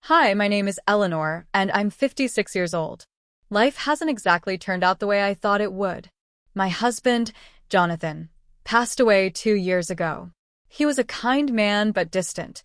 Hi, my name is Eleanor, and I'm 56 years old. Life hasn't exactly turned out the way I thought it would. My husband, Jonathan, passed away 2 years ago. He was a kind man but distant,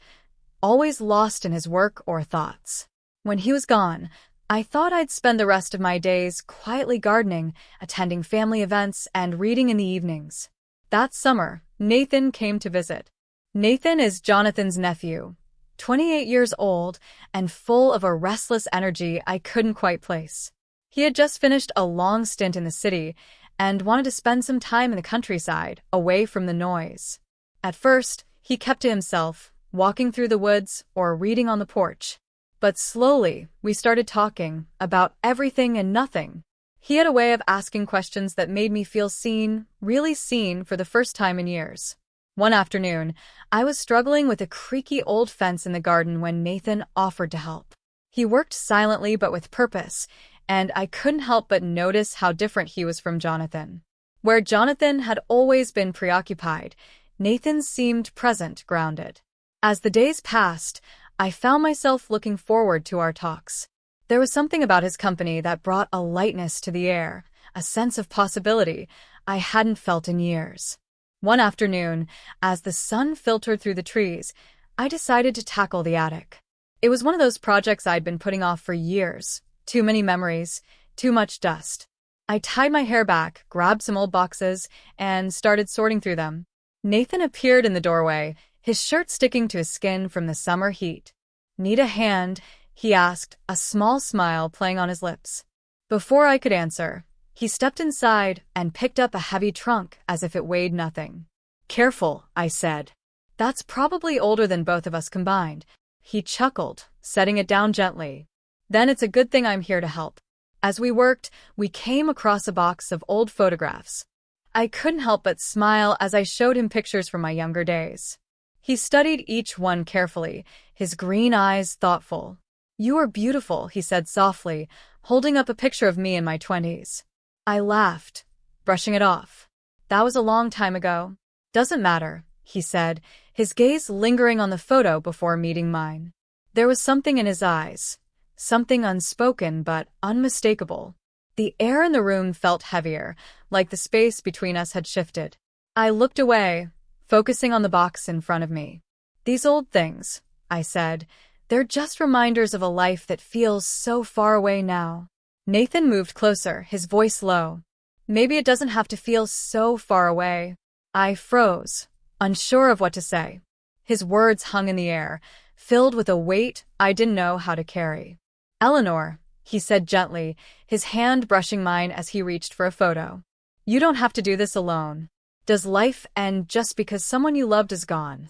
always lost in his work or thoughts. When he was gone, I thought I'd spend the rest of my days quietly gardening, attending family events, and reading in the evenings. That summer, Nathan came to visit. Nathan is Jonathan's nephew, 28 years old and full of a restless energy I couldn't quite place. He had just finished a long stint in the city and wanted to spend some time in the countryside, away from the noise. At first, he kept to himself, walking through the woods or reading on the porch. But slowly, we started talking about everything and nothing. He had a way of asking questions that made me feel seen, really seen for the first time in years. One afternoon, I was struggling with a creaky old fence in the garden when Nathan offered to help. He worked silently but with purpose, and I couldn't help but notice how different he was from Jonathan. Where Jonathan had always been preoccupied, Nathan seemed present, grounded. As the days passed, I found myself looking forward to our talks. There was something about his company that brought a lightness to the air, a sense of possibility I hadn't felt in years. One afternoon, as the sun filtered through the trees, I decided to tackle the attic. It was one of those projects I'd been putting off for years. Too many memories, too much dust. I tied my hair back, grabbed some old boxes, and started sorting through them. Nathan appeared in the doorway, his shirt sticking to his skin from the summer heat. "Need a hand?" he asked, a small smile playing on his lips. Before I could answer, he stepped inside and picked up a heavy trunk as if it weighed nothing. "Careful," I said. "That's probably older than both of us combined." He chuckled, setting it down gently. "Then it's a good thing I'm here to help." As we worked, we came across a box of old photographs. I couldn't help but smile as I showed him pictures from my younger days. He studied each one carefully, his green eyes thoughtful. "You are beautiful," he said softly, holding up a picture of me in my 20s. I laughed, brushing it off. "That was a long time ago." "Doesn't matter," he said, his gaze lingering on the photo before meeting mine. There was something in his eyes, something unspoken but unmistakable. The air in the room felt heavier, like the space between us had shifted. I looked away, focusing on the box in front of me. "These old things," I said, "they're just reminders of a life that feels so far away now." Nathan moved closer, his voice low. "Maybe it doesn't have to feel so far away." I froze, unsure of what to say. His words hung in the air, filled with a weight I didn't know how to carry. "Eleanor," he said gently, his hand brushing mine as he reached for a photo. "You don't have to do this alone. Does life end just because someone you loved is gone?"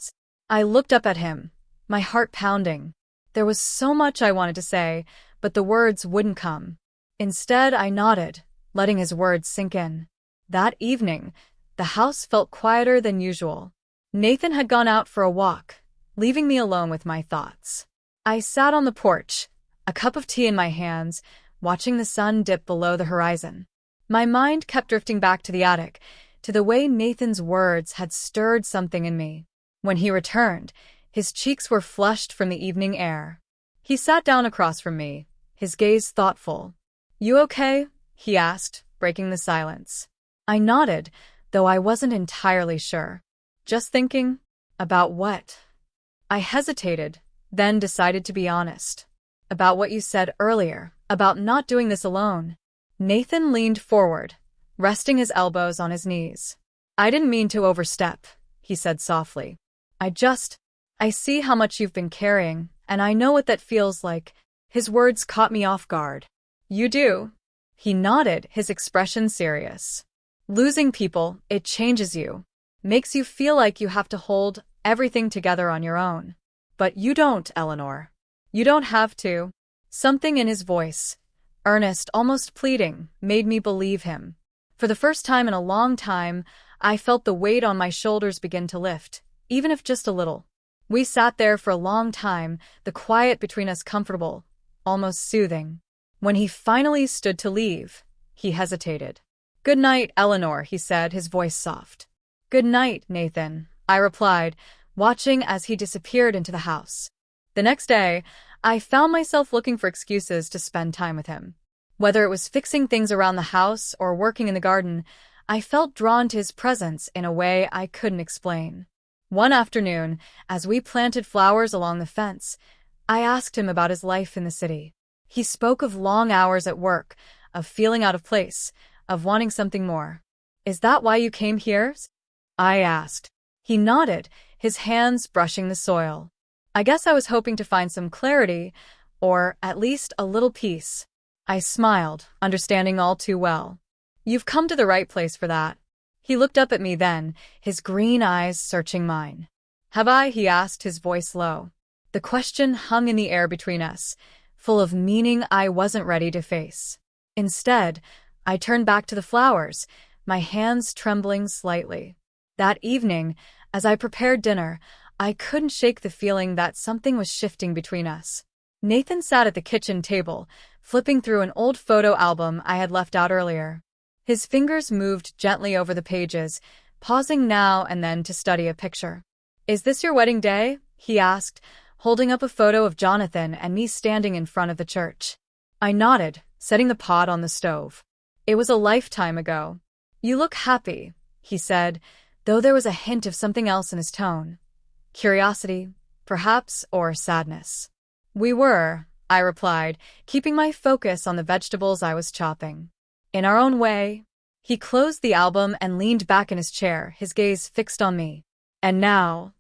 I looked up at him, my heart pounding. There was so much I wanted to say, but the words wouldn't come. Instead, I nodded, letting his words sink in. That evening, the house felt quieter than usual. Nathan had gone out for a walk, leaving me alone with my thoughts. I sat on the porch, a cup of tea in my hands, watching the sun dip below the horizon. My mind kept drifting back to the attic, to the way Nathan's words had stirred something in me. When he returned, his cheeks were flushed from the evening air. He sat down across from me, his gaze thoughtful. "You okay?" he asked, breaking the silence. I nodded, though I wasn't entirely sure. "Just thinking." "About what?" I hesitated, then decided to be honest. "About what you said earlier, about not doing this alone." Nathan leaned forward, resting his elbows on his knees. "I didn't mean to overstep," he said softly. I see how much you've been carrying, and I know what that feels like." His words caught me off guard. "You do?" He nodded, his expression serious. "Losing people, it changes you. Makes you feel like you have to hold everything together on your own. But you don't, Eleanor. You don't have to." Something in his voice, earnest, almost pleading, made me believe him. For the first time in a long time, I felt the weight on my shoulders begin to lift, even if just a little. We sat there for a long time, the quiet between us comfortable, almost soothing. When he finally stood to leave, he hesitated. "Good night, Eleanor," he said, his voice soft. "Good night, Nathan," I replied, watching as he disappeared into the house. The next day, I found myself looking for excuses to spend time with him. Whether it was fixing things around the house or working in the garden, I felt drawn to his presence in a way I couldn't explain. One afternoon, as we planted flowers along the fence, I asked him about his life in the city. He spoke of long hours at work, of feeling out of place, of wanting something more. "Is that why you came here?" I asked. He nodded, his hands brushing the soil. "I guess I was hoping to find some clarity, or at least a little peace." I smiled, understanding all too well. "You've come to the right place for that." He looked up at me then, his green eyes searching mine. "Have I?" he asked, his voice low. The question hung in the air between us, full of meaning I wasn't ready to face. Instead, I turned back to the flowers, my hands trembling slightly. That evening, as I prepared dinner, I couldn't shake the feeling that something was shifting between us. Nathan sat at the kitchen table, flipping through an old photo album I had left out earlier. His fingers moved gently over the pages, pausing now and then to study a picture. "Is this your wedding day?" he asked, holding up a photo of Jonathan and me standing in front of the church. I nodded, setting the pot on the stove. "It was a lifetime ago." "You look happy," he said, though there was a hint of something else in his tone. Curiosity, perhaps, or sadness. "We were," I replied, keeping my focus on the vegetables I was chopping. "In our own way." He closed the album and leaned back in his chair, his gaze fixed on me. "And now?"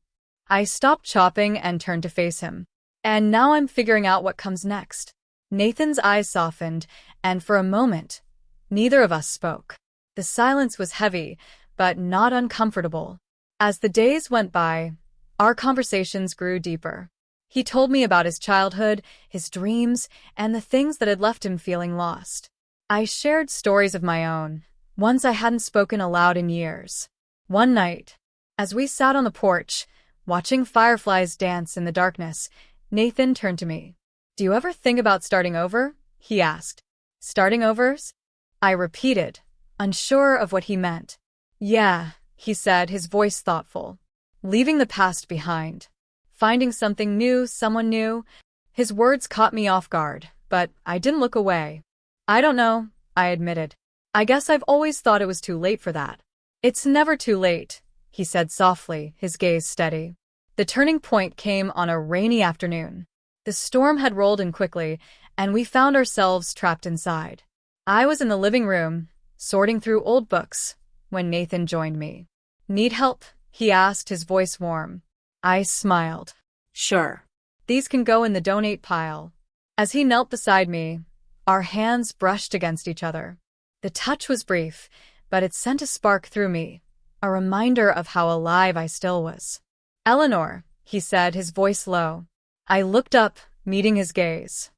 I stopped chopping and turned to face him. "And now I'm figuring out what comes next." Nathan's eyes softened, and for a moment, neither of us spoke. The silence was heavy, but not uncomfortable. As the days went by, our conversations grew deeper. He told me about his childhood, his dreams, and the things that had left him feeling lost. I shared stories of my own, ones I hadn't spoken aloud in years. One night, as we sat on the porch, watching fireflies dance in the darkness, Nathan turned to me. "Do you ever think about starting over?" he asked. "Starting overs?" I repeated, unsure of what he meant. "Yeah," he said, his voice thoughtful. "Leaving the past behind. Finding something new, someone new." His words caught me off guard, but I didn't look away. "I don't know," I admitted. "I guess I've always thought it was too late for that." "It's never too late," he said softly, his gaze steady. The turning point came on a rainy afternoon. The storm had rolled in quickly, and we found ourselves trapped inside. I was in the living room, sorting through old books, when Nathan joined me. "Need help?" he asked, his voice warm. I smiled. "Sure. These can go in the donate pile." As he knelt beside me, our hands brushed against each other. The touch was brief, but it sent a spark through me, a reminder of how alive I still was. "Eleanor," he said, his voice low. I looked up, meeting his gaze.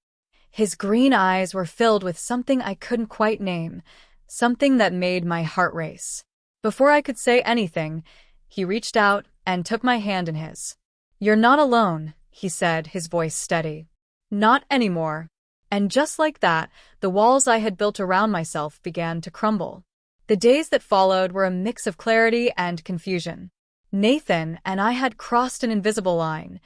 His green eyes were filled with something I couldn't quite name, something that made my heart race. Before I could say anything, he reached out and took my hand in his. "You're not alone," he said, his voice steady. "Not anymore." And just like that, the walls I had built around myself began to crumble. The days that followed were a mix of clarity and confusion. Nathan and I had crossed an invisible line,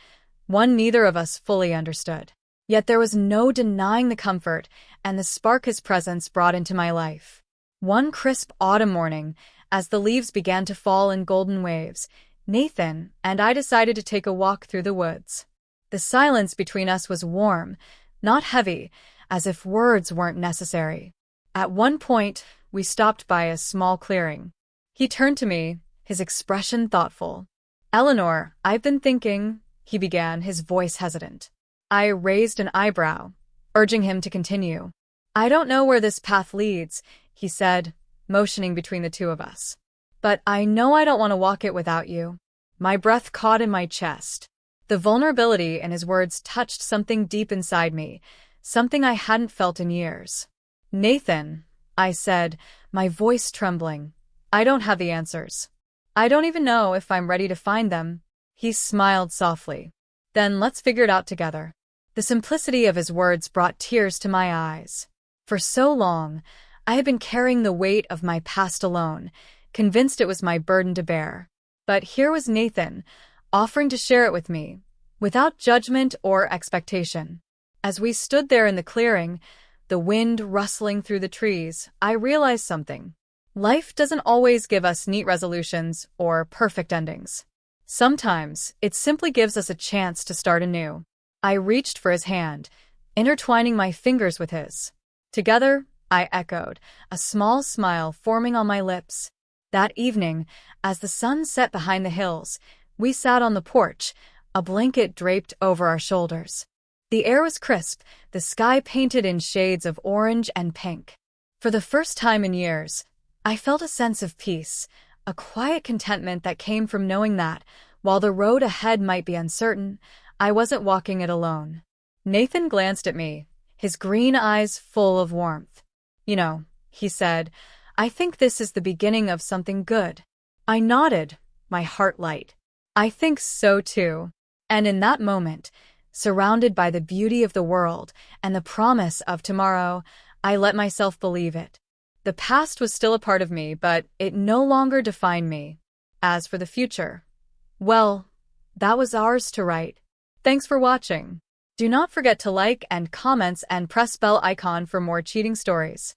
one neither of us fully understood. Yet there was no denying the comfort and the spark his presence brought into my life. One crisp autumn morning, as the leaves began to fall in golden waves, Nathan and I decided to take a walk through the woods. The silence between us was warm, not heavy, as if words weren't necessary. At one point, we stopped by a small clearing. He turned to me, his expression thoughtful. "Eleanor, I've been thinking," he began, his voice hesitant. I raised an eyebrow, urging him to continue. "I don't know where this path leads," he said, motioning between the two of us. "But I know I don't want to walk it without you." My breath caught in my chest. The vulnerability in his words touched something deep inside me, something I hadn't felt in years. "Nathan," I said, my voice trembling, "I don't have the answers. I don't even know if I'm ready to find them." He smiled softly. "Then let's figure it out together." The simplicity of his words brought tears to my eyes. For so long, I had been carrying the weight of my past alone, convinced it was my burden to bear. But here was Nathan, offering to share it with me, without judgment or expectation. As we stood there in the clearing, the wind rustling through the trees, I realized something. Life doesn't always give us neat resolutions or perfect endings. Sometimes, it simply gives us a chance to start anew. I reached for his hand, intertwining my fingers with his. Together, I echoed, a small smile forming on my lips. That evening, as the sun set behind the hills, we sat on the porch, a blanket draped over our shoulders. The air was crisp, the sky painted in shades of orange and pink. For the first time in years, I felt a sense of peace, a quiet contentment that came from knowing that, while the road ahead might be uncertain, I wasn't walking it alone. Nathan glanced at me, his green eyes full of warmth. "You know," he said, "I think this is the beginning of something good." I nodded, my heart light. "I think so too." And in that moment, surrounded by the beauty of the world and the promise of tomorrow, I let myself believe it. The past was still a part of me, but it no longer defined me. As for the future, well, that was ours to write. Thanks for watching. Do not forget to like and comment and press bell icon for more cheating stories.